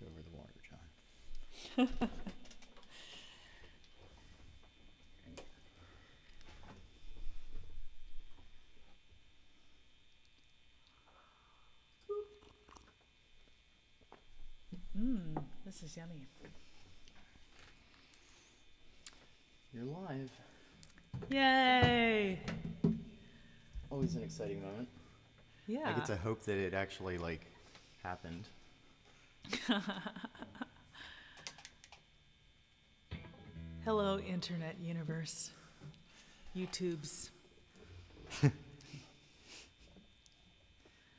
over the water, John. This is yummy. You're live. Yay! Always an exciting moment. Yeah. I get to hope that it actually, happened. Hello, Internet universe. YouTubes.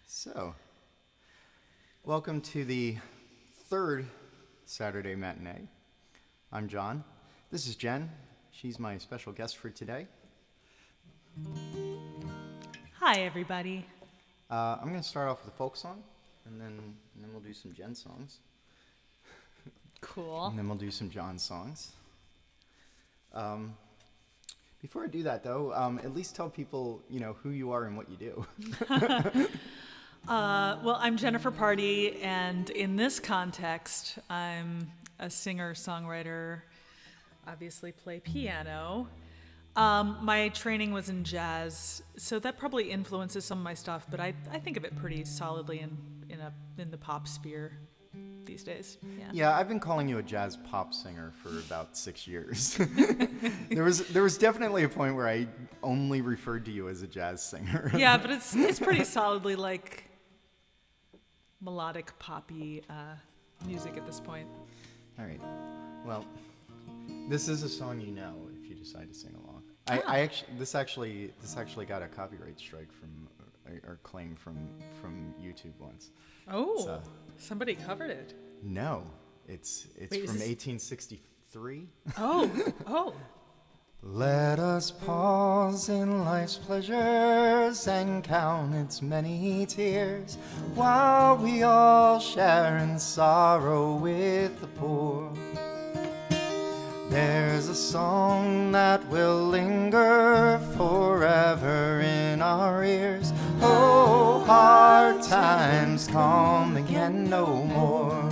So, welcome to the third Saturday matinee. I'm John. This is Jen. She's my special guest for today. Hi, everybody. I'm going to start off with a folk song, and then we'll do some Jen songs. Cool. And then we'll do some John songs. Before I do that, though, at least tell people, who you are and what you do. Well, I'm Jennifer Parde, and in this context, I'm a singer-songwriter, obviously play piano. My training was in jazz, so that probably influences some of my stuff, but I think of it pretty solidly in the pop sphere these days. Yeah, I've been calling you a jazz pop singer for about 6 years. There was definitely a point where I only referred to you as a jazz singer. Yeah, but it's pretty solidly like melodic poppy music at this point. All right. Well, this is a song you know if you decide to sing along. This actually got a copyright strike or claim from YouTube once. Oh, somebody covered it. No, it's Wait, from 1863. Oh. Let us pause in life's pleasures and count its many tears, while we all share in sorrow with the poor. There's a song that will linger forever in our ears. Oh, hard times come again no more.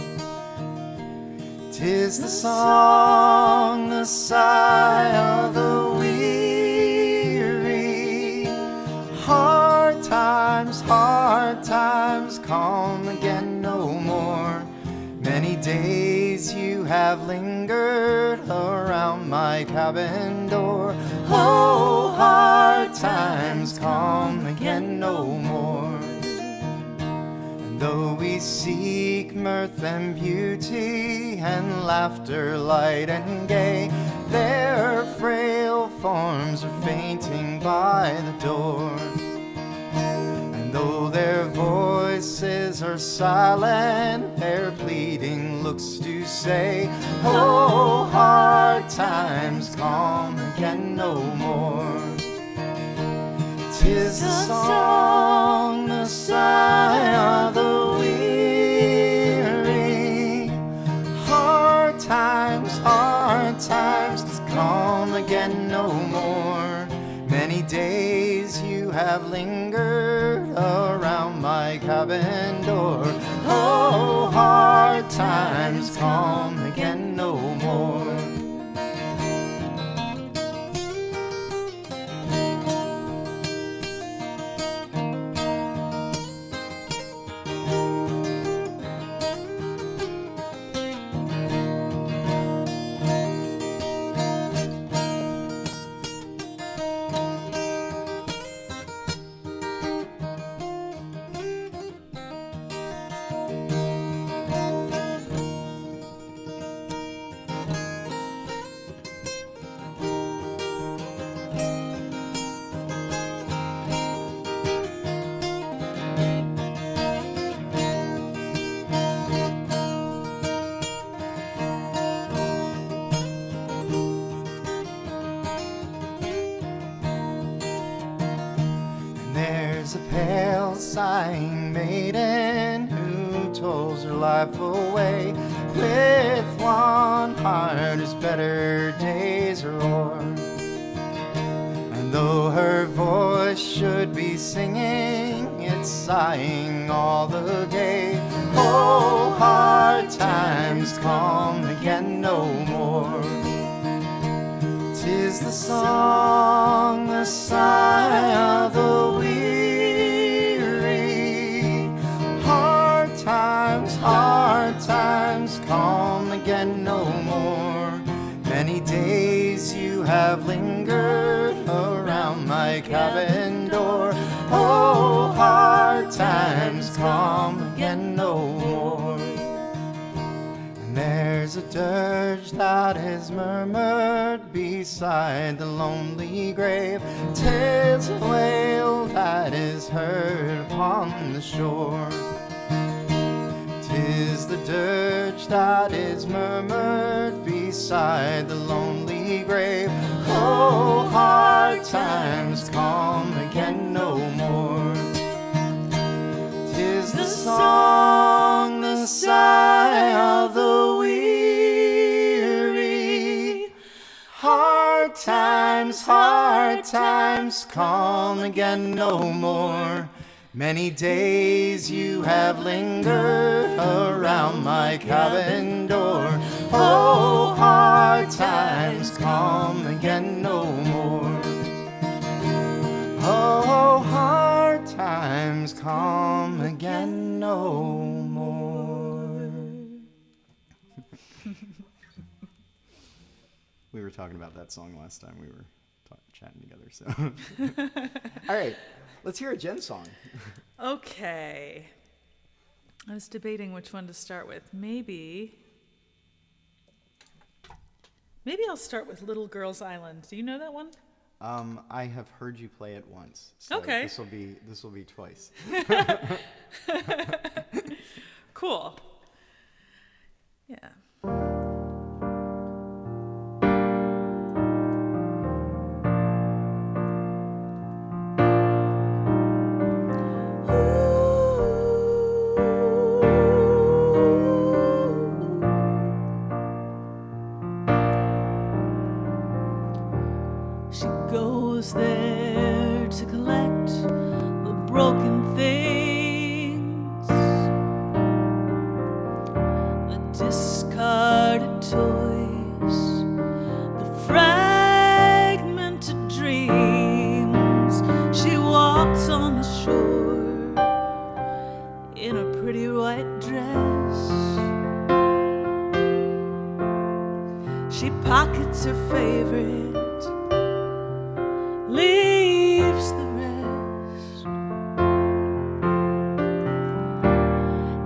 'Tis the song, the sigh of the weary. Hard times come again no more. Many days you have lingered around my cabin door. Oh, hard times come again no more. And though we seek mirth and beauty and laughter light and gay, their frail forms are fainting by the door. And though their voices are silent, their pleading looks to say, oh, hard times come again no more. 'Tis the song, the sigh of the weary. Hard times come again no more. Many days you have lingered around my cabin door. Oh, hard times come again no more. There's a pale sighing maiden who tolls her life away with one heart whose better days are o'er. And though her voice should be singing, it's sighing all the day. Oh, hard times times come again no more. 'Tis the song, the sigh of the weary. Hard times come again no more. Many days you have lingered around my cabin door. Oh, hard times come again no more. And there's a dirge that is murmured beside the lonely grave. 'Tis a wail that is heard upon the shore. 'Tis the dirge that is murmured beside the lonely grave. Oh, hard times come again no more. 'Tis the song, the sigh of the weary. Hard times come again no more. Many days you have lingered around my cabin door. Oh, hard times come again no more. Oh, hard times come again no more. We were talking about that song last time we were chatting together, so. All right. Let's hear a Jen song. Okay. I was debating which one to start with. Maybe I'll start with Little Girl's Island. Do you know that one? I have heard you play it once. So okay. This will be twice. Cool. Yeah. There to collect the broken things, the discarded toys, the fragmented dreams. She walks on the shore in a pretty white dress. She pockets her favorite, leaves the rest.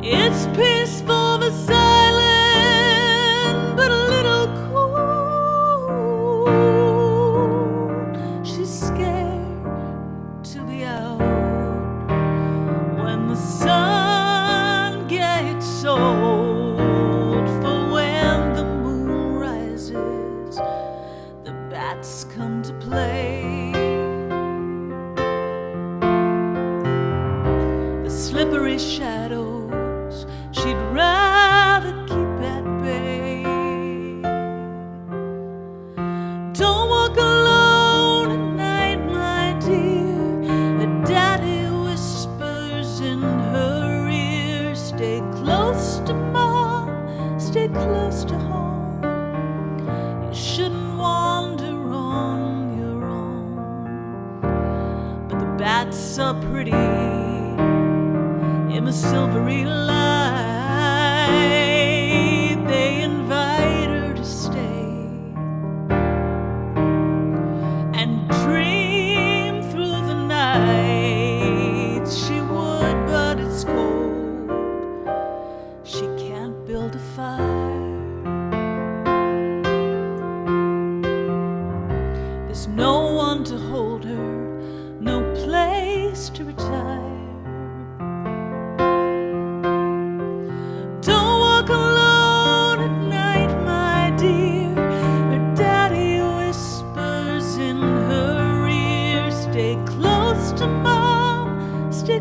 It's peaceful but silent, but a little cold. She's scared to be out when the sun gets old. For when the moon rises, the bats come to play. Slippery shadows she'd rather keep at bay. Don't walk alone at night, my dear. Her daddy whispers in her ear. Stay close to mom, stay close to home. You shouldn't wander on your own. But the bats are pretty in the silvery light. They invite her to stay and dream through the night. She would, but it's cold. She can't build a fire. There's no one to hold her, no place to retire.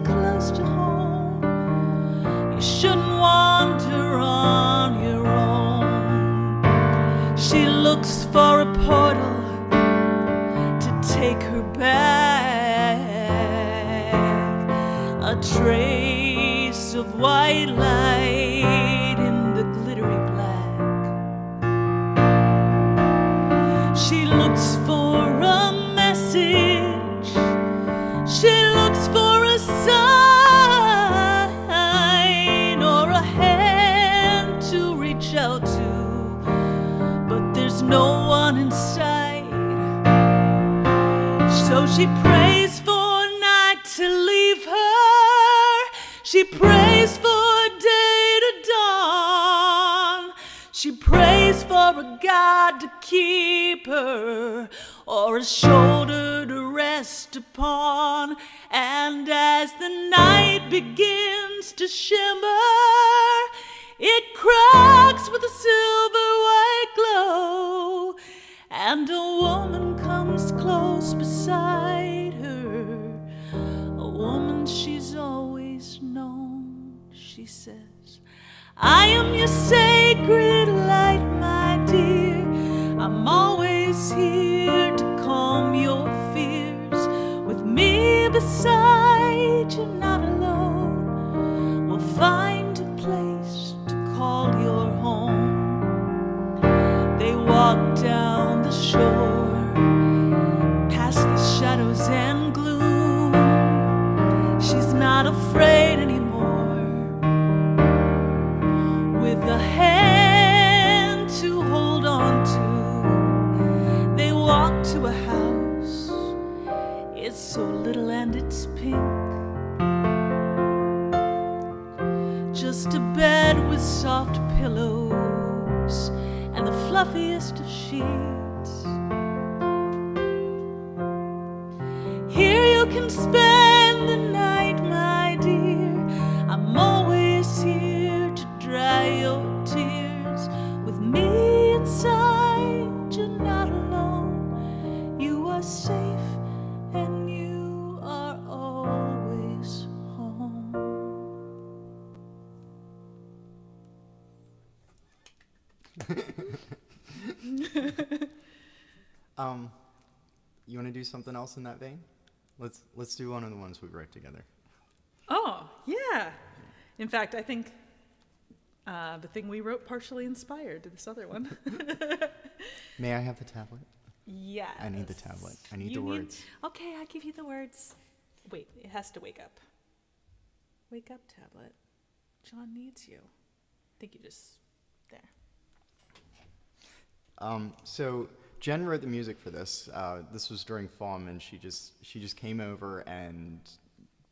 Close to home. You shouldn't wander on your own. She looks for a portal to take her back. A trace of white light in the glittery black. one in sight. So she prays for a night to leave her. She prays for day to dawn. She prays for a God to keep her, or a shoulder to rest upon. And as the night begins to shimmer, it cracks with a silver white glow, and a woman comes close beside her, a woman she's always known. She says, I am your sacred light, my dear. I'm always here to calm your fears. With me beside you, not alone. We'll find a place to call your home. They walk down the shore, past the shadows and gloom. She's not afraid anymore. With a hand to hold on to, they walk to a house. It's so little and it's pink. Just a bed with soft pillows and the fluffiest of sheets. Here you can spend the night, my dear. I'm always here to dry your tears. With me inside, you're not alone. You are safe and you are always home. You want to do something else in that vein? Let's do one of the ones we wrote together. Oh, yeah. In fact, I think the thing we wrote partially inspired this other one. May I have the tablet? Yes. I need the tablet. I need the words. Okay, I give you the words. Wait, it has to wake up. Wake up, tablet. John needs you. I think you just... There. So Jen wrote the music for this. This was during FAWM, and she just came over and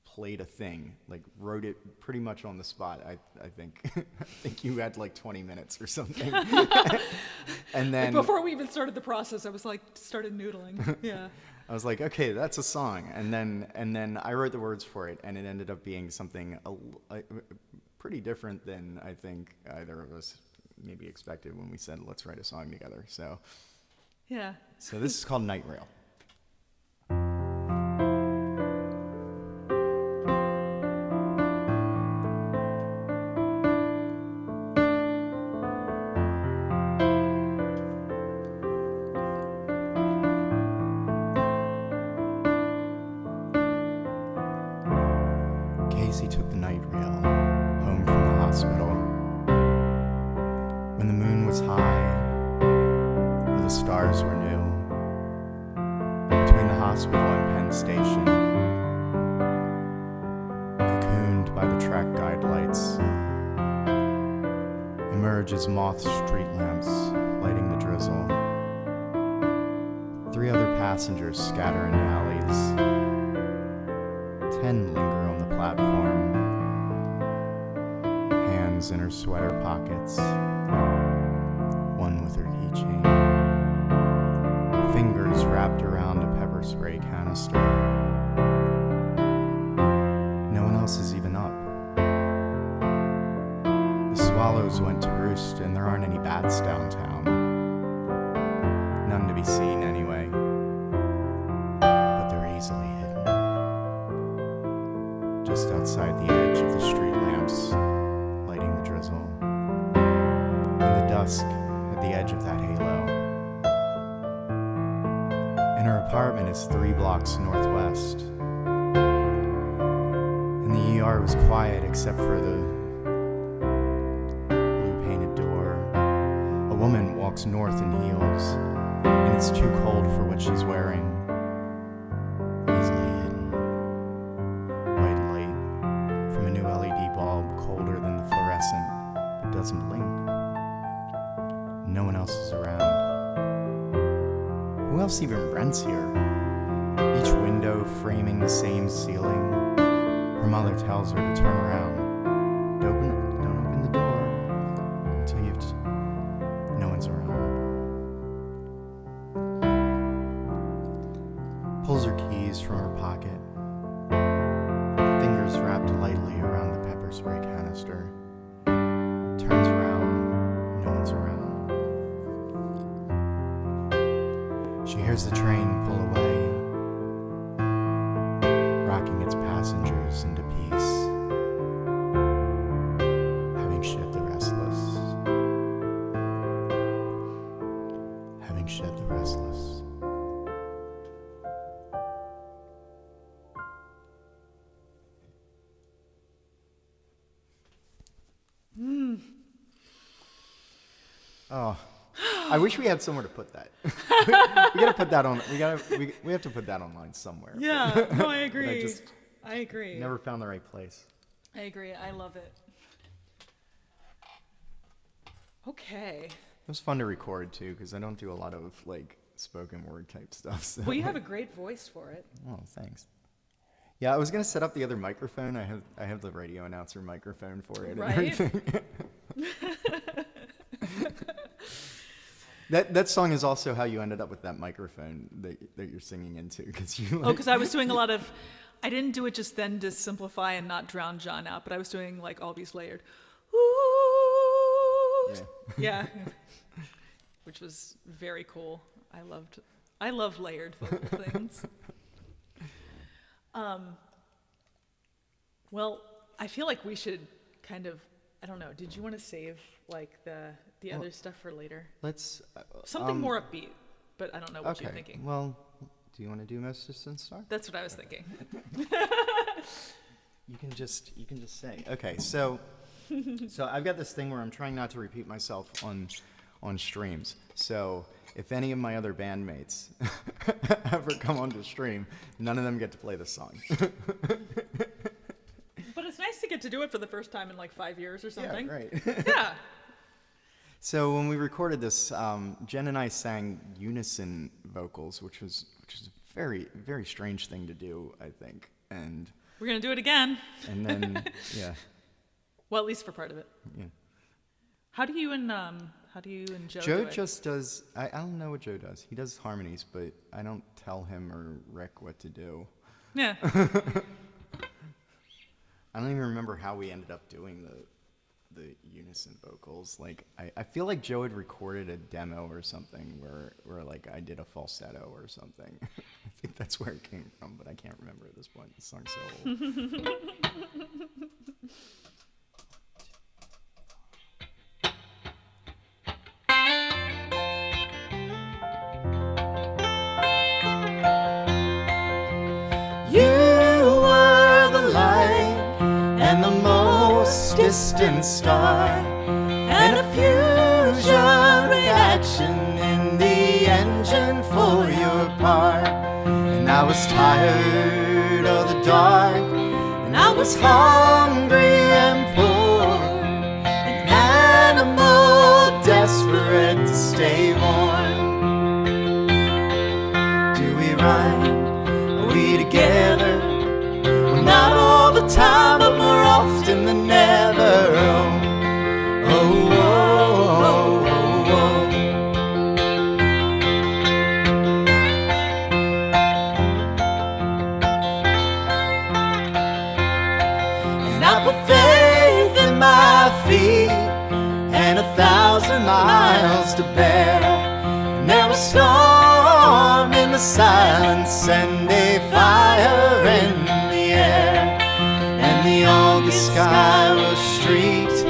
played a thing, like wrote it pretty much on the spot. I think I think you had like 20 minutes or something. And then Before we even started the process, I was like, started noodling. Yeah. I was like, okay, that's a song. And then I wrote the words for it, and it ended up being something pretty different than I think either of us maybe expected when we said, let's write a song together. So Yeah. So this is called Night Rail. Casey took the night rail home from the hospital. When the moon was high, where the stars were new, between the hospital and Penn Station, cocooned by the track guide lights, emerge as moth street lamps lighting the drizzle. 3 other passengers scatter into alleys. 10 linger on the platform, hands in her sweater pockets, one with her keychain, fingers wrapped around a pepper spray canister. No one else is even up. The swallows went to roost, and there aren't any bats downtown. None to be seen anyway, but they're easily hidden. Just outside the edge of the street lamps, lighting the drizzle. In the dusk, at the edge of that halo. And her apartment is 3 blocks northwest. And the ER was quiet except for the blue-painted door. A woman walks north in heels, and it's too cold for what she's wearing. Easily hidden. White light from a new LED bulb, colder than the fluorescent, but doesn't blink. No one else is around. Who else even rents here? Each window framing the same ceiling. Her mother tells her to turn around. Don't open the door until no one's around. Pulls her keys from her pocket. Fingers wrapped lightly around the pepper spray canister. Turns around. No one's around. She hears the train pull away, rocking its passengers into peace, having shed the restless. Having shed the restless. Oh, I wish we had somewhere to put that. we gotta put that on. We have to put that online somewhere. Yeah, no, I But agree. I agree. never found the right place. I agree. I love it. Okay. It was fun to record too, because I don't do a lot of like spoken word type stuff. So. Well, you have a great voice for it. Oh, thanks. Yeah, I was gonna set up the other microphone. I have the radio announcer microphone for it. Right? And everything. That song is also how you ended up with that microphone that you're singing into, because you. Like, Because I was doing a lot of. I didn't do it just then to simplify and not drown John out, but I was doing like all these layered. Ooh, yeah. Which was very cool. I love layered vocal things. Well, I feel like we should kind of, I don't know, did you want to save like the other stuff for later? Let's Something more upbeat, but I don't know what okay. you're thinking. Well, do you want to do Moses and Star? That's what I was thinking. You can just say. Okay, so I've got this thing where I'm trying not to repeat myself on streams. So if any of my other bandmates ever come onto stream, none of them get to play this song. But it's nice to get to do it for the first time in like 5 years or something. Yeah, right. Yeah. So when we recorded this, Jen and I sang unison vocals, which is a very, very strange thing to do, I think. And We're going to do it again. And then, yeah. Well, at least for part of it. Yeah. How do you and Joe Joe do it? just does, I don't know what Joe does. He does harmonies, but I don't tell him or Rick what to do. Yeah. I don't even remember how we ended up doing the unison vocals. Like, I feel like Joe had recorded a demo or something where like I did a falsetto or something. I think that's where it came from, but I can't remember at this point. The song's so old. Distant star, and a fusion reaction in the engine for your part. And I was tired of the dark, and I was hungry and poor, an animal desperate to stay warm. Do we run? Are we together? Well, not all the time, but more often than never. And I put faith in my feet and 1,000 miles to bear. And there was storm in the silence and a fire in the air. And the August sky was streaked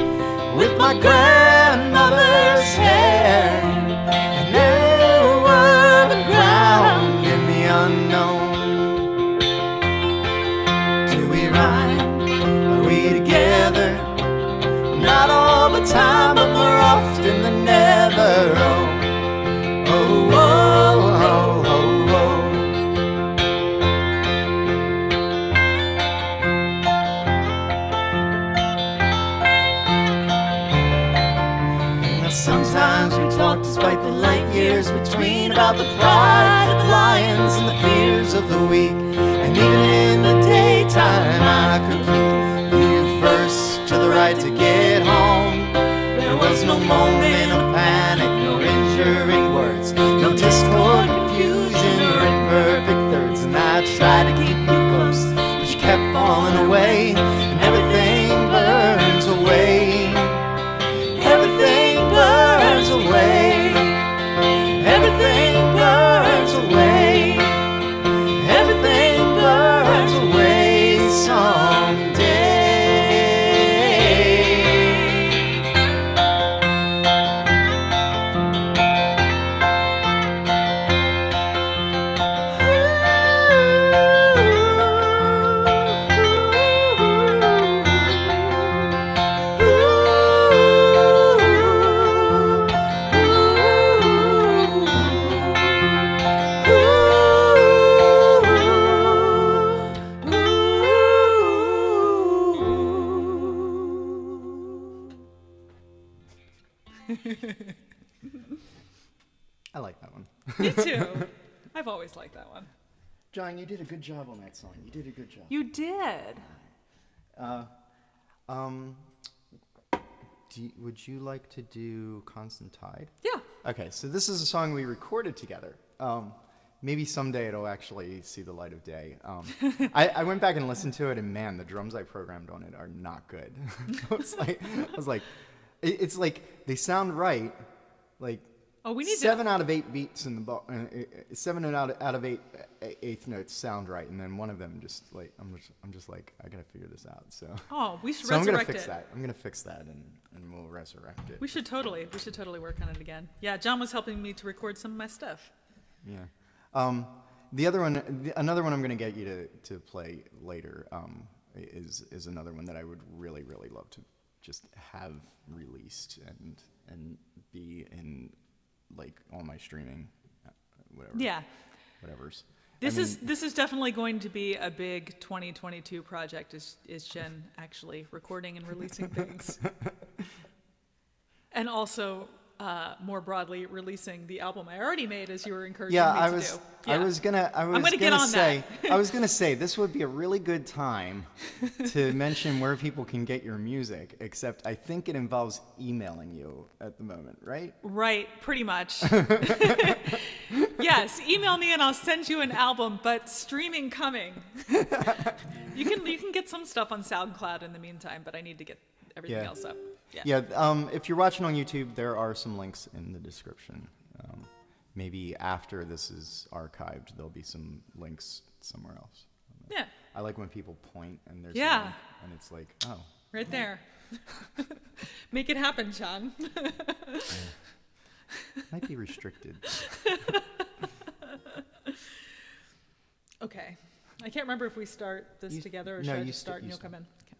with my grandmother's hair. And there were the ground in the unknown. Do we rhyme? Are we together? Not all the time, but more often than never. Oh, oh, oh, oh, oh, oh. Sometimes we talk despite the light years between, about the pride of the lions and the fears of the weak. And even in the daytime I could keep you first, to the right to get home. There was no moment of panic, no injuring words, no discord, confusion, or imperfect thirds. And I tried to keep you close, but you kept falling away, and everything burns away. Everything burns away. Everything burns away. Everything burns away someday. I like that one. Me too. I've always liked that one. John, you did a good job on that song. You did a good job. You did. Would you like to do Constant Tide? Yeah. Okay, so this is a song we recorded together. Maybe someday it'll actually see the light of day. I went back and listened to it, and man, the drums I programmed on it are not good. I was like, it's like they sound right, like. Oh, we need 7 out of 8 beats in the 7 out of 8 eighth notes sound right, and then one of them just like I'm just like, I gotta figure this out. So we should so resurrect I'm gonna fix it. that. I'm gonna fix that, and we'll resurrect it. We should totally work on it again. Yeah, John was helping me to record some of my stuff. Yeah. Another one I'm gonna get you to play later is another one that I would really love to just have released and be in, like, all my streaming, whatever. Yeah. Whatever's. This is definitely going to be a big 2022 project. Is Jen actually recording and releasing things, and also more broadly releasing the album I already made, as you were encouraging me to do. Yeah, I was gonna say this would be a really good time to mention where people can get your music, except I think it involves emailing you at the moment, right? Right, pretty much. Yes, email me and I'll send you an album, but streaming coming. You can get some stuff on SoundCloud in the meantime, but I need to get everything else up. Yeah. If you're watching on YouTube, there are some links in the description. Maybe after this is archived, there'll be some links somewhere else. Yeah. I like when people point and there's a link, and it's like, oh. Right there. Make it happen, John. Might be restricted. Okay. I can't remember if we start this together or should I just start and you'll come in? Okay.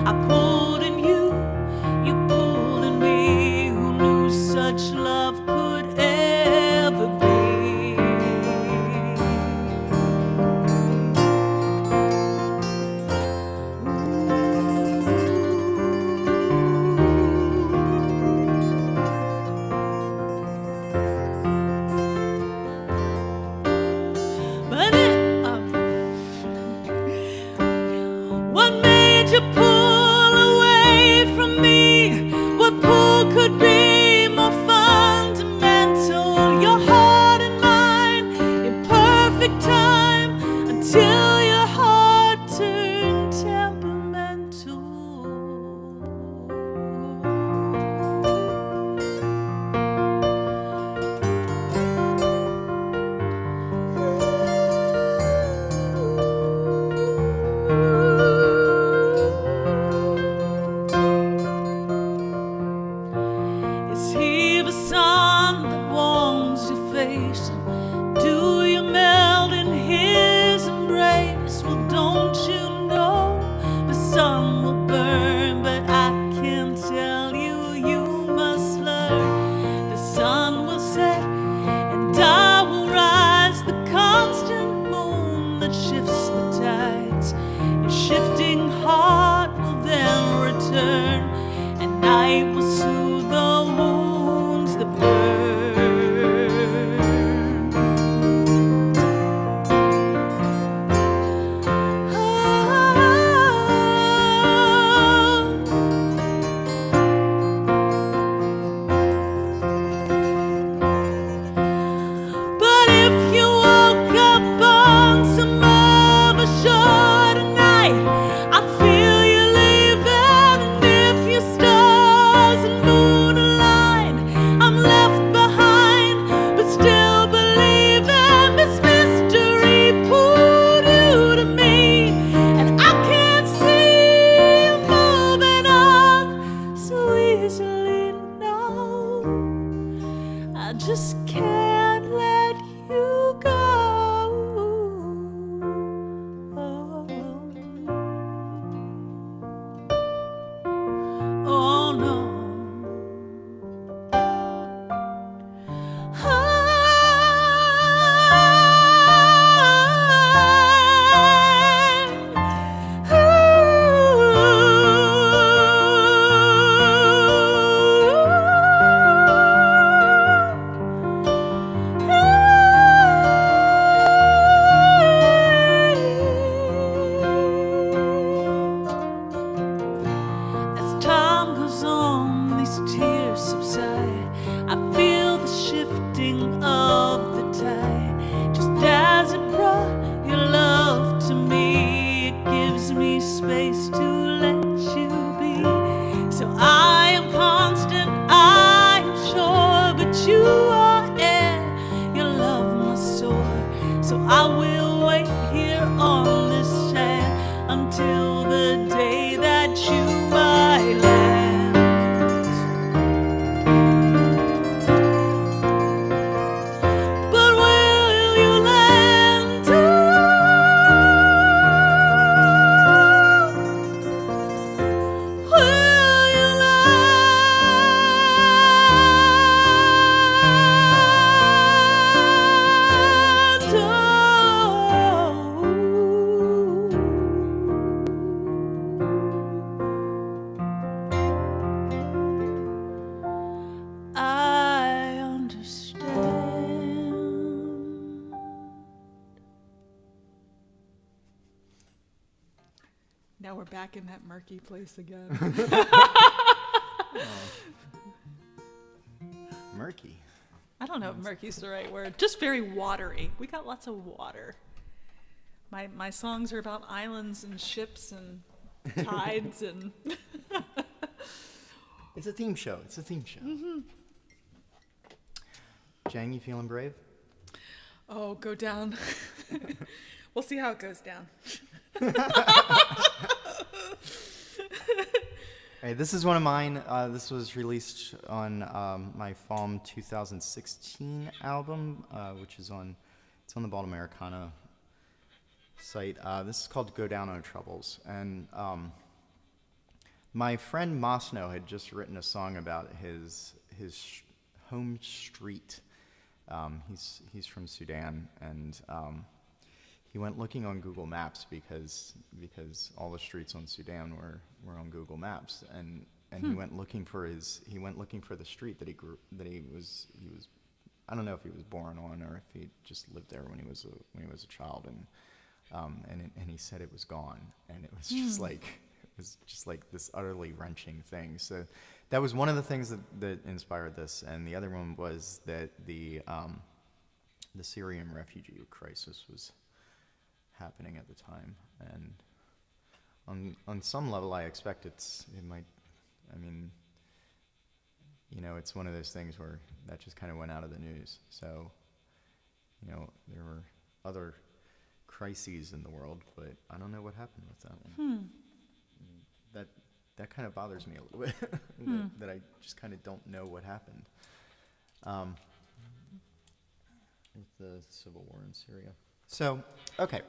I pulled in you, you pulled in me. Who knew will soothe the wounds that burn. But if you woke up on some other shore tonight, I feel you leaving. And if your stars and moon align, I'm left behind, but still believing this mystery pulled you to me. And I can't see you moving on so easily now. I just can't let you go. Oh no. As time goes on, these tears subside. I feel the shifting of the tide. Just as it brought your love to me, it gives me space to let you be. So I am constant, I am sure, but you are air, your love must soar. So I will wait here on this sand until the day that you might land. But will you land too? Will you land too? I understand. Now we're back in that murky place again. Murky. I don't know if murky's the right word. Just very watery. We got lots of water. My songs are about islands and ships and tides and It's a theme show. It's a theme show. Jen, you feeling brave? oh, go down. We'll see how it goes down. Hey, this is one of mine. This was released on my FAWM 2016 album, which is on the Baltimore Americana site. This is called "Go Down on Troubles," and my friend Masno had just written a song about his home street. He's from Sudan, and he went looking on Google Maps because all the streets on Sudan were on Google Maps, and he went looking for the street that he was I don't know if he was born on or if he just lived there when he was a child, and he said it was gone, and it was just like this utterly wrenching thing. So that was one of the things that inspired this, and the other one was that the Syrian refugee crisis was happening at the time, and on some level I expect it might, I mean, it's one of those things where that just kind of went out of the news. So, there were other crises in the world, but I don't know what happened with that one. That kind of bothers me a little bit, that I just kind of don't know what happened with the civil war in Syria. So, okay.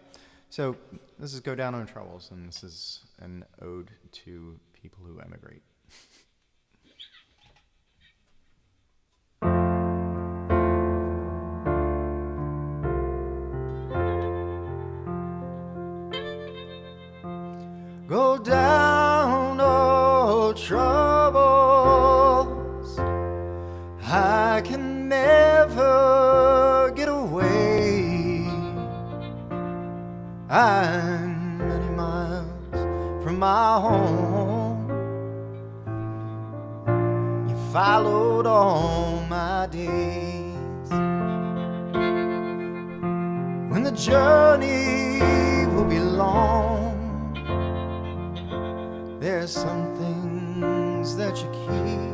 So this is Go Down on Troubles, and this is an ode to people who emigrate. Go down, oh trouble, You followed all my days. When the journey will be long, there's some things that you keep.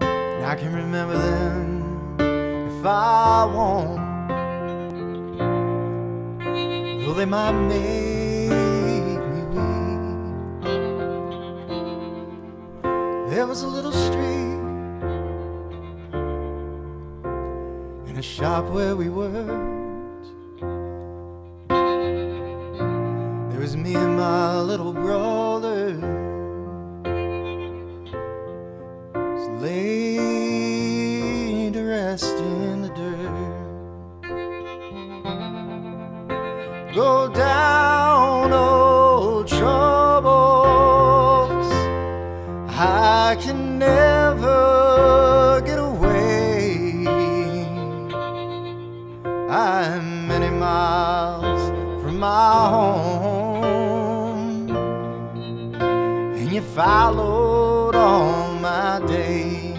And I can remember them if I want, though they might make me weep. There was a little street in a shop where we worked. There was me and my little brother, just laid to rest in the dirt. Go down, old troubles, I can never get away. I'm many miles from my home, and you followed all my days.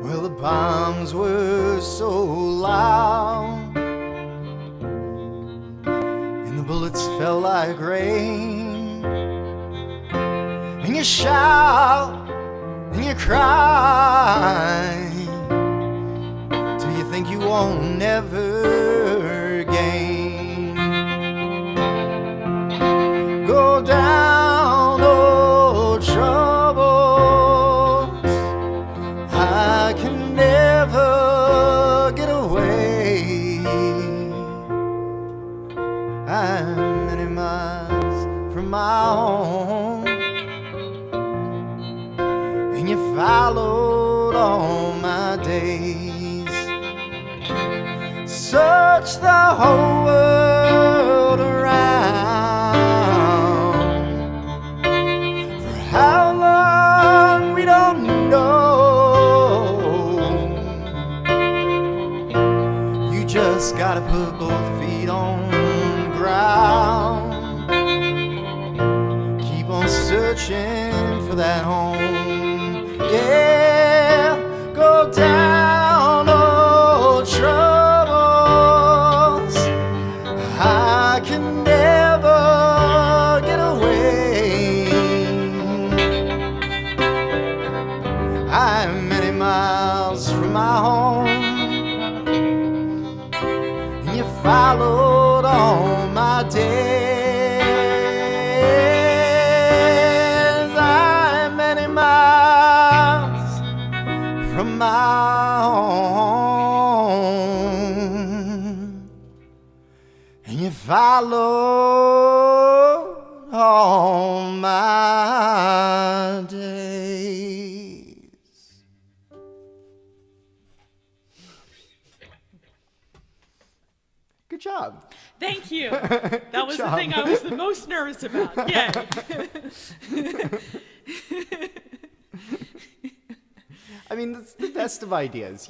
Well, the bombs were so loud, and the bullets fell like rain, and you shout and you cry till you think you won't never gain. Go down, old troubles, I can never get away. I'm many miles from my home, and you followed all my days. Search the whole world around, for how long we don't know. You just gotta put both feet on the ground, keep on searching for that home. Yeah, go down, old troubles, I can never get away. I'm many miles from my home, and you followed all my days. I'm many miles from my home, and you followed all my days. Good job. Thank you. That was the thing I was the most nervous about. Yay. I mean, that's the best of ideas.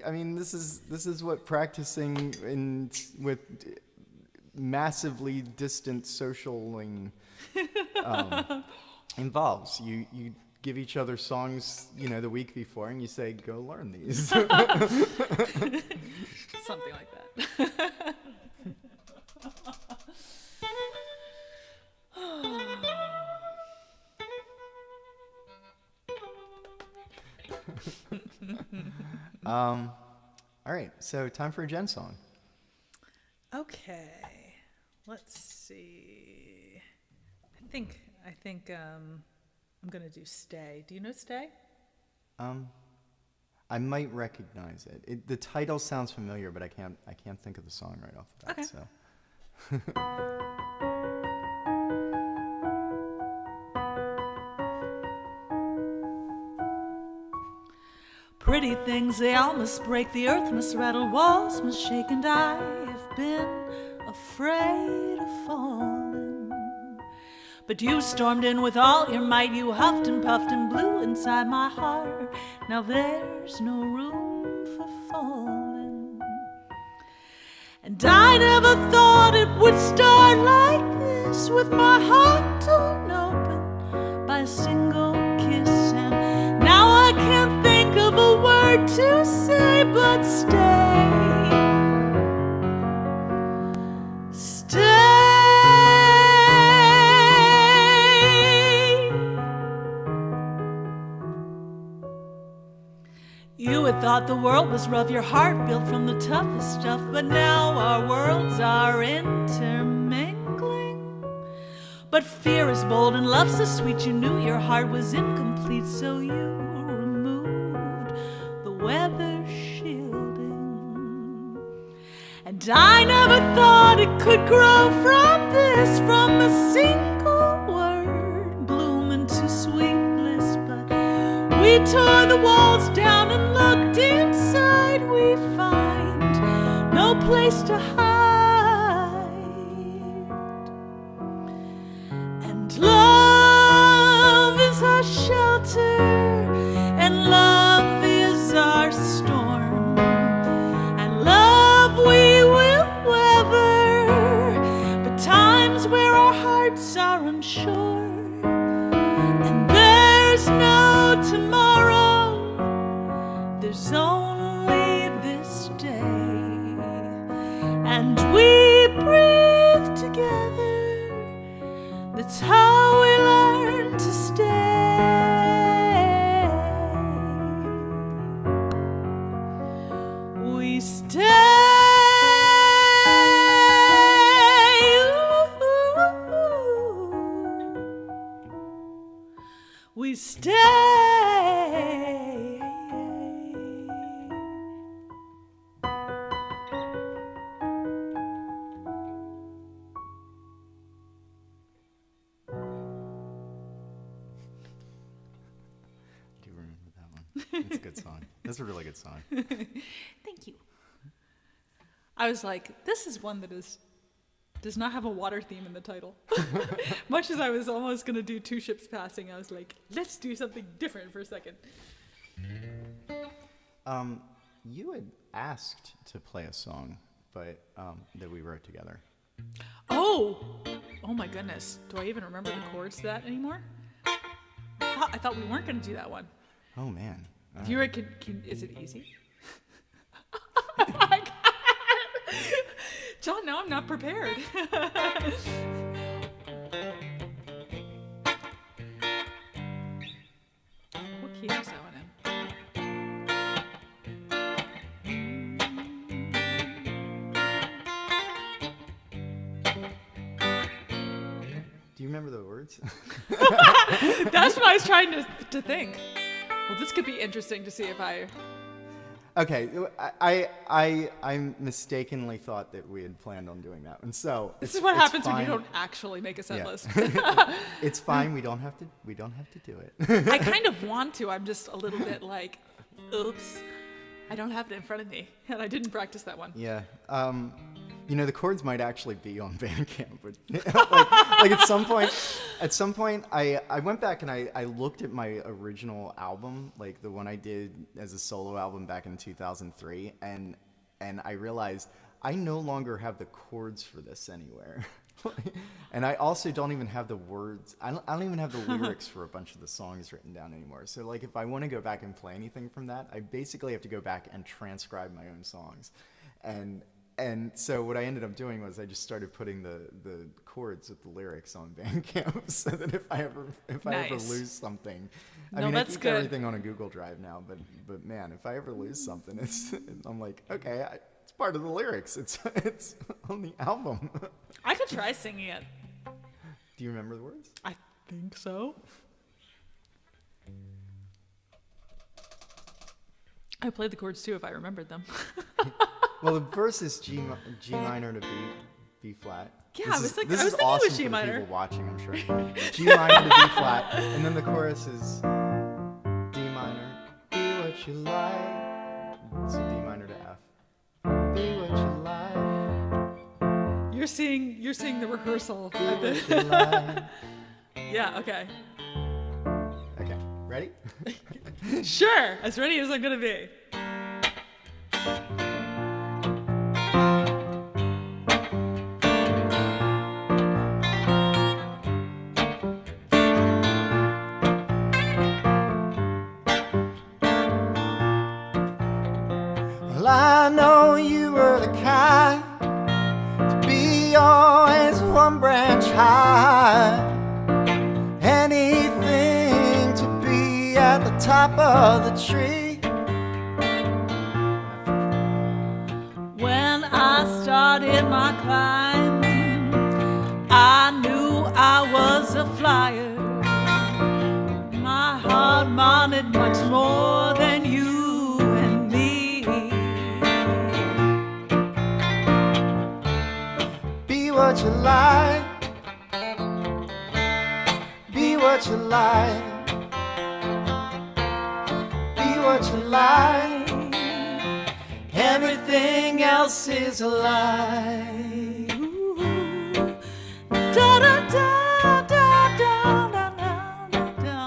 I mean, this is what practicing with massively distant socialing involves. You give each other songs, the week before, and you say, "Go learn these." Something like that. All right, so time for a Jen song. Okay, let's see. I think I'm gonna do "Stay." Do you know "Stay"? I might recognize it. The title sounds familiar, but I can't think of the song right off the bat. Okay. So. Pretty things, they all must break, the earth must rattle, walls must shake, and I have been afraid of falling. But you stormed in with all your might, you huffed and puffed and blew inside my heart. Now there's no room for falling. And I never thought it would start like this. this with my heart torn open by a single kiss. And now I can't think of a word to say but stay. Stay. You had thought the world was rough, your heart built from the toughest stuff, but now our worlds are intermingling. But fear is bold and love's so sweet, you knew your heart was incomplete, so you removed the weather shielding. And I never thought it could grow from this, from a single word, bloom into sweet bliss. But we tore the walls down and looked inside, we find no place to hide. And love is our shelter, and love is our storm, and love we will weather the times where our hearts are unsure. And there's no tomorrow, there's only this day, and we breathe together. That's how we learn to stay. We stay. We stay. I do remember that one. It's a good song. That's a really good song. Thank you. I was like, this is one that does not have a water theme in the title. Much as I was almost going to do Two Ships Passing, I was like, let's do something different for a second. You had asked to play a song, but that we wrote together. Oh my goodness. Do I even remember the chords to that anymore? I thought we weren't going to do that one. Oh man. Do you reckon, is it easy? John, now I'm not prepared. What key is that one in? Do you remember the words? That's what I was trying to think. Well, this could be interesting to see if I... Okay, I mistakenly thought that we had planned on doing that, and so This is what happens when you don't actually make a set list. It's fine. We don't have to do it. I kind of want to. I'm just a little bit like, oops, I don't have it in front of me, and I didn't practice that one. Yeah. The chords might actually be on Bandcamp, but like at some point, I went back and I looked at my original album, like the one I did as a solo album back in 2003, and I realized I no longer have the chords for this anywhere. And I also don't even have the words. I don't even have the lyrics for a bunch of the songs written down anymore. So like if I want to go back and play anything from that, I basically have to go back and transcribe my own songs. And so what I ended up doing was I just started putting the chords with the lyrics on Bandcamp, so that if I ever lose something, I keep everything on a Google Drive now, but man, if I ever lose something, I'm like, okay, it's part of the lyrics. It's on the album. I could try singing it. Do you remember the words? I think so. I played the chords too if I remembered them. Well, the verse is G minor to B flat. Yeah, I was thinking awesome it was G for minor. People watching, I'm sure. G minor to B flat, and then the chorus is D minor, be what you like. So D minor to F, be what you like. You're seeing the rehearsal. Be what you like. Yeah. Okay. Okay, ready? Sure. As ready as I'm gonna be. high. Anything to be at the top of the tree. When I started my climb, I knew I was a flyer. My heart wanted much more than you and me. Be what you like. Be what you like. Be what you like. Everything else is a lie. Da da da da da da da da.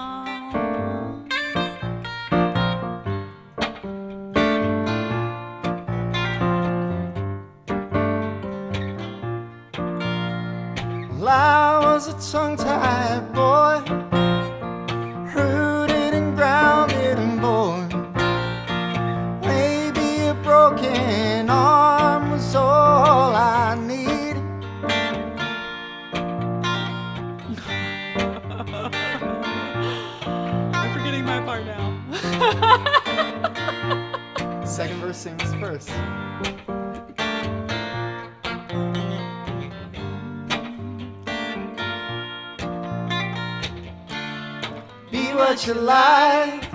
Well, I was a tongue-tied boy, rooted and grounded and born. Maybe a broken arm was all I needed. I'm forgetting my part now. Second verse sings first. Be what you like.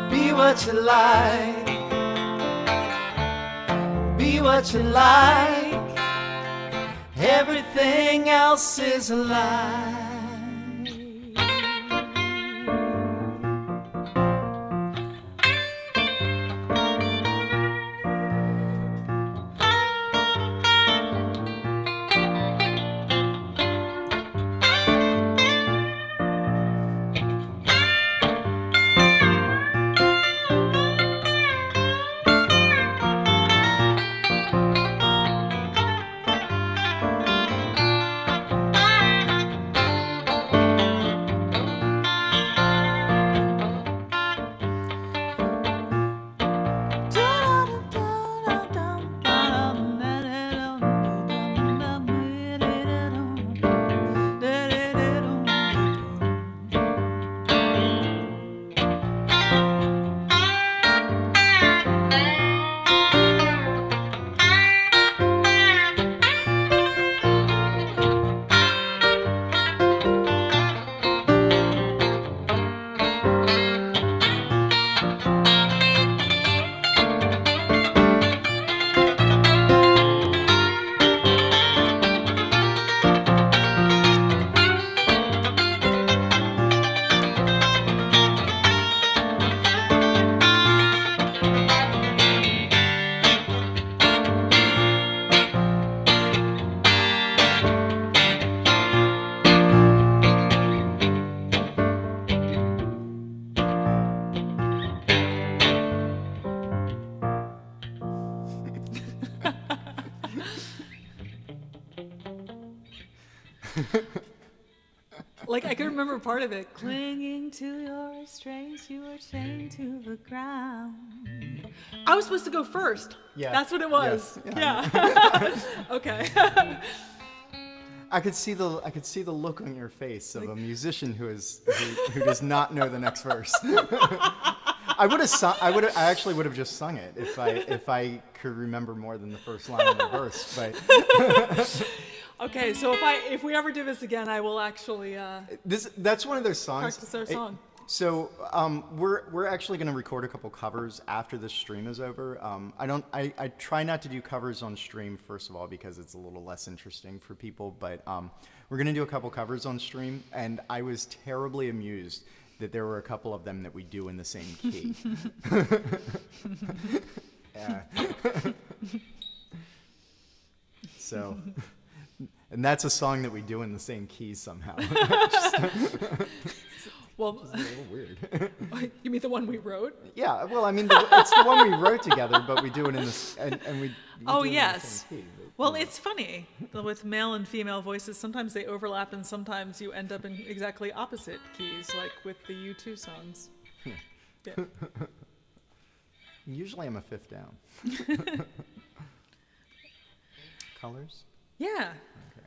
Be what you like. Be what you like. Everything else is a lie. Like, I can remember part of it. Clinging to your restraints, you were chained to the ground. I was supposed to go first. Yeah. That's what it was. Yes. Yeah. Okay. I could see the look on your face of a musician who does not know the next verse. I actually would have just sung it if I could remember more than the first line of the verse. But Okay, so if we ever do this again, I will actually that's one of those songs. practice our song. So we're actually going to record a couple covers after this stream is over. I try not to do covers on stream, first of all, because it's a little less interesting for people. But we're going to do a couple covers on stream, and I was terribly amused that there were a couple of them that we do in the same key. Yeah. So. And that's a song that we do in the same key somehow. Well, it's a little weird. You mean the one we wrote? Yeah, well, I mean, it's the one we wrote together, but we do it in this, and we Oh, do it yes. in the same key. But, Well, it's funny with male and female voices. Sometimes they overlap, and sometimes you end up in exactly opposite keys, like with the U2 songs. Yeah. Usually I'm a fifth down. Colors? Yeah. Okay.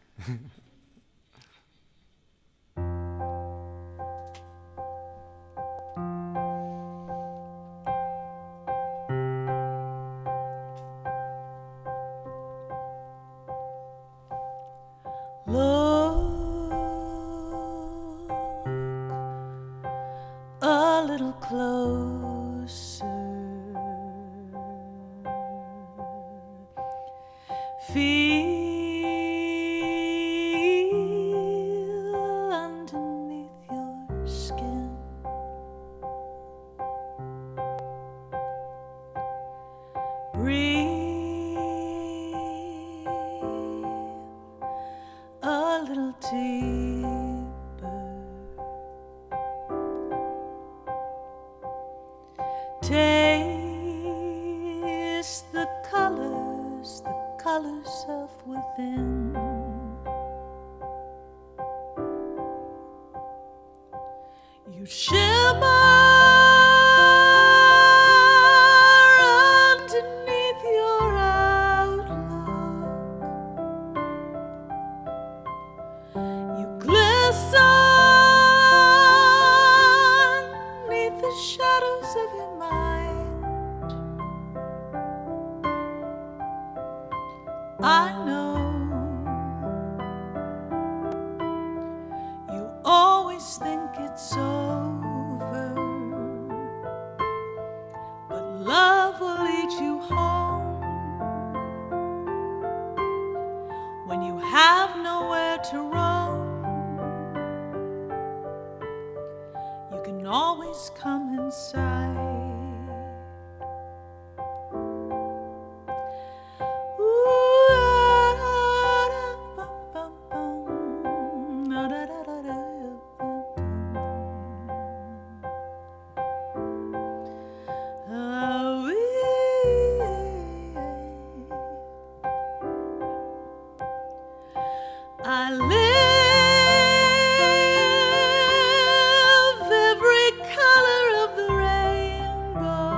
Look a little closer. Feel underneath your skin. Breathe a little deeper. Taste the colors of within. You shimmer underneath your outlook. You glisten beneath the shadows of your mind. I know you always think it's over, but love will lead you home when you have nowhere to roam. You can always come inside. I live every color of the rainbow.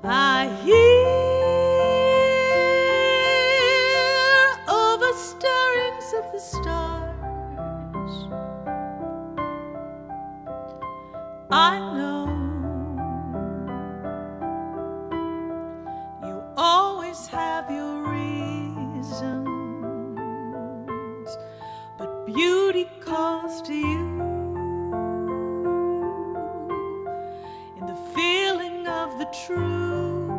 I hear over stirrings of the stars. I know you always have your reasons, but beauty calls to you in the feeling of the true,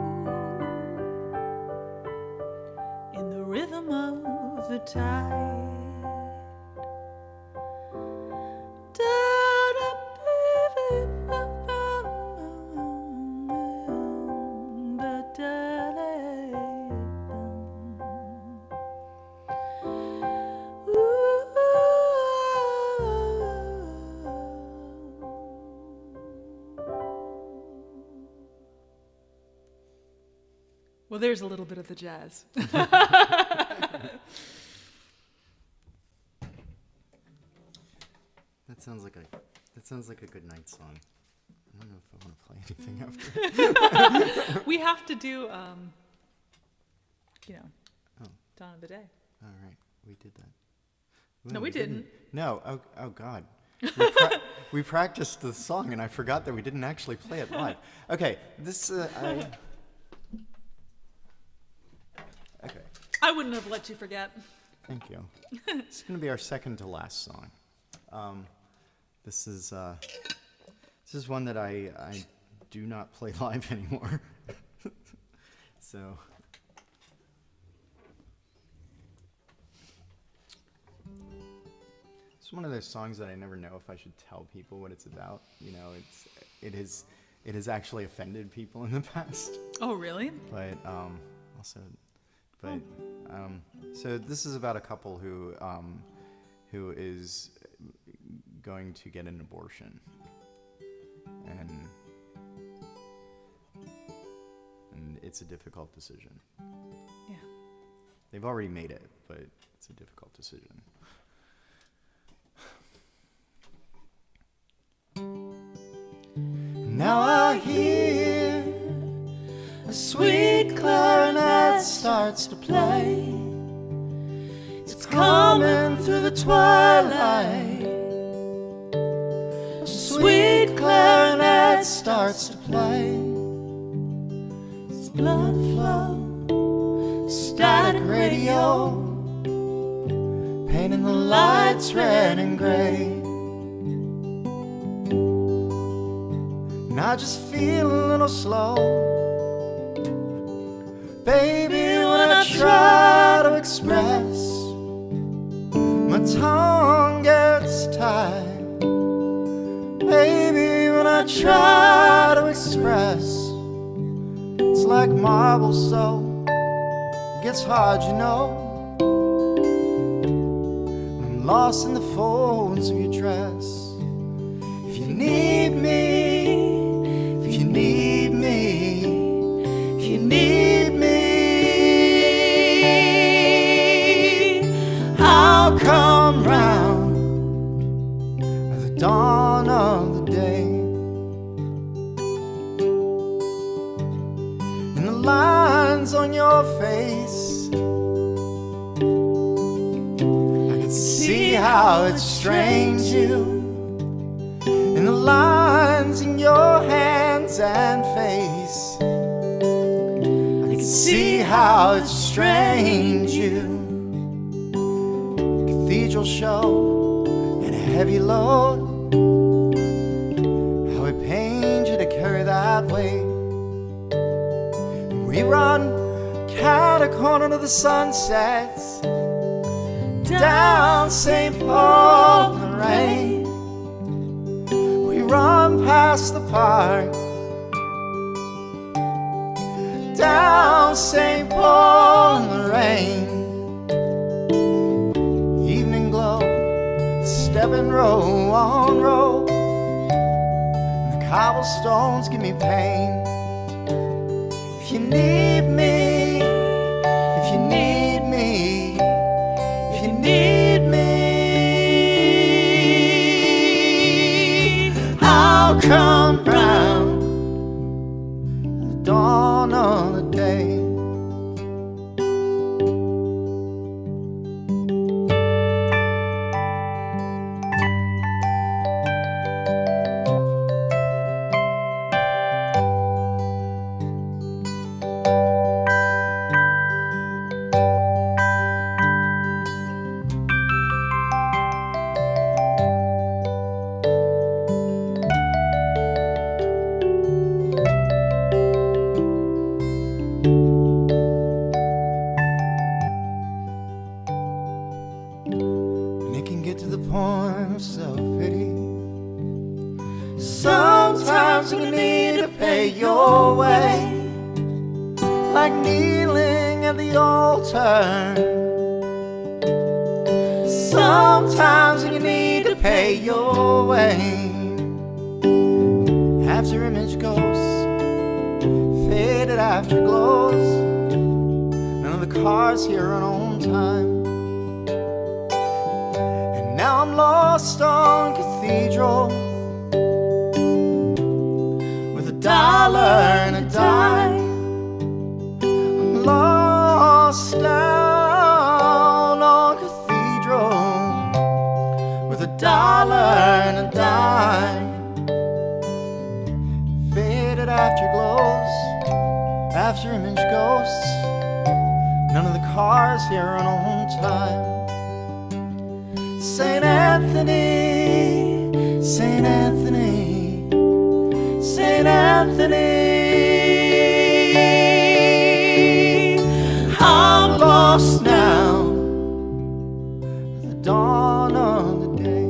in the rhythm of the tide. Well, there's a little bit of the jazz. That sounds like a good night song. I don't know if I want to play anything after. We have to do, Oh. Dawn of the Day. All right, we did that. No, we didn't. No, oh God. We practiced the song, and I forgot that we didn't actually play it live. Okay, this, Okay. I wouldn't have let you forget. Thank you. This is going to be our second to last song. This is one that I do not play live anymore. So it's one of those songs that I never know if I should tell people what it's about. You know, it has actually offended people in the past. Oh, really? But so this is about a couple who is going to get an abortion, and it's a difficult decision. Yeah. They've already made it, but it's a difficult decision. Now I hear a sweet clarinet start starts to play. It's coming through the twilight. A sweet clarinet starts to play. It's blood flow, static radio, painting the lights red and gray. And I just feel a little slow, baby, when I try to express. My tongue gets tied, baby, when I try to express. It's like marble, so it gets hard, you know. I'm lost in the folds of your dress. If you need me, if you need me, if you need me, I'll come round at the dawn of the day. And the lines on your face, I can see how it strains you. And the lines in your hands and face, I can see how it strains you. Cathedral show and a heavy load, how it pains you to carry that weight. We run cat a corner to the sunsets, down St. Paul in the rain. We run past the park, down St. Paul in the rain. Evening glow, stepping row on row, and the cobblestones give me pain. If you need me, if you need me, if you need me, I'll come round at the dawn of the day. Sometimes you need to pay your way, like kneeling at the altar. Sometimes you need to pay your way. After image goes, faded after glows. None of the cars here run on time. And now I'm lost on Cathedral, $1 and a dime. I'm lost down on Cathedral with $1 and a dime. Faded afterglows, after image ghosts. None of the cars here run on time. St. Anthony, St. Anthony, St. Anthony, I'm lost now at the dawn of the day.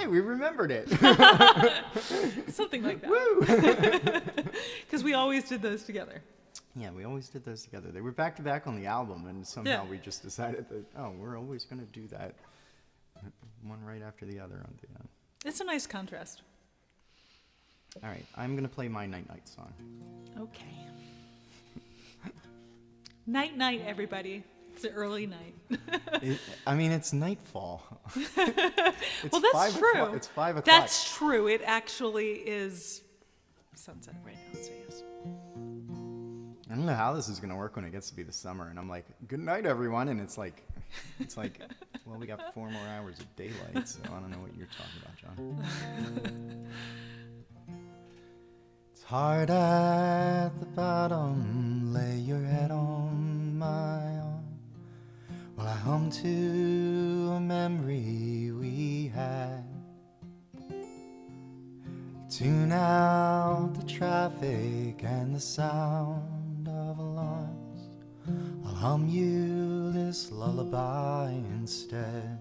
we remembered it. Something like that. Woo! Because we always did those together. Yeah, we always did those together. They were back to back on the album, and somehow we just decided that, we're always going to do that. One right after the other on the end. It's a nice contrast. All right, I'm going to play my Night Night song. Okay. Night, night, everybody. It's an early night. It's nightfall. Well, that's true. It's 5 o'clock. That's true. It actually is sunset right now, so yes. I don't know how this is going to work when it gets to be the summer, and I'm like, good night, everyone, and it's like, well, we got 4 more hours of daylight, so I don't know what you're talking about, John. It's hard at the bottom, lay your head on my arm, while I hum to a memory we had. Tune out the traffic and the sound of alarms. I'll hum you this lullaby instead.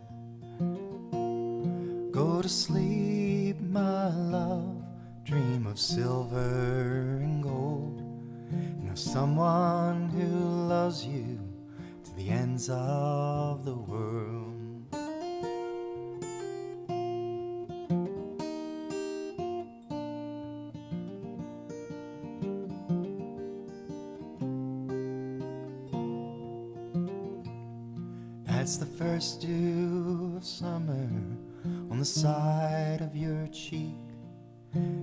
Go to sleep, my love, dream of silver and gold, and of someone who loves you to the ends of the world. That's the first dew of summer on the side of your cheek.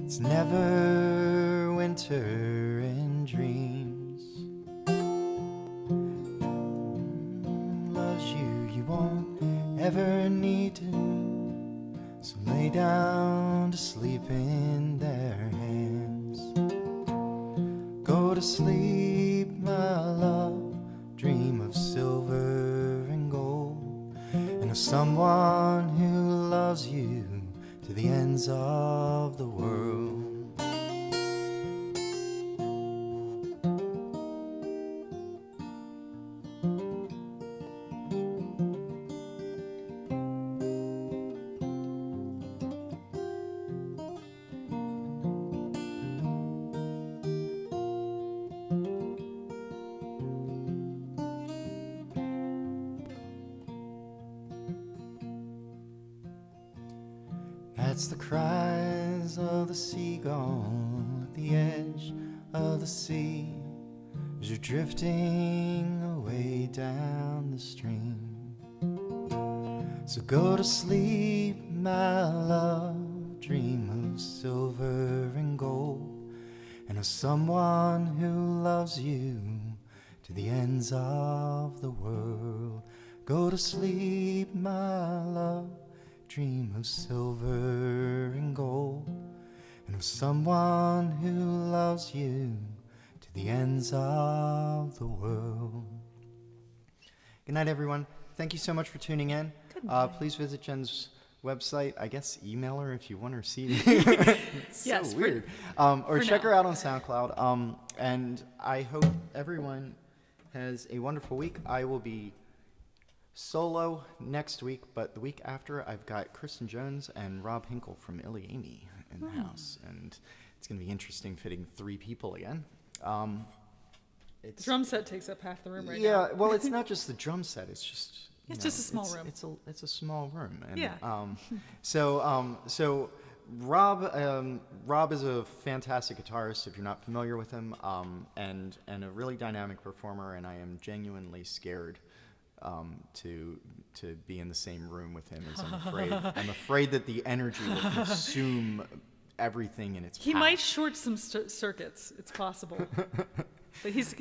It's never winter in dreams. Loves you, you won't ever need to. So lay down to sleep in their hands. Go to sleep, my love, dream of silver and gold, and of someone who loves you to the ends of the world. That's the cries of the seagull at the edge of the sea as you're drifting away down the stream. So go to sleep, my love, dream of silver and gold, and of someone who loves you to the ends of the world. Go to sleep, my love, dream of silver and gold, and of someone who loves you to the ends of the world. Good night, everyone. Thank you so much for tuning in. Please visit Jen's website. I guess email her if you want her CD. It's yes, so weird. Or check her out on SoundCloud. And I hope everyone has a wonderful week. I will be solo next week, but the week after I've got Kristen Jones and Rob Hinkle from Illy Amy in the house, and it's going to be interesting fitting 3 people again. The drum set takes up half the room right now. Yeah, well, it's not just the drum set; it's just just a small room. It's a small room, and yeah. So Rob is a fantastic guitarist if you're not familiar with him, and a really dynamic performer, and I am genuinely scared to be in the same room with him, as I'm afraid that the energy will consume everything in its path. He might short some circuits. It's possible, but he's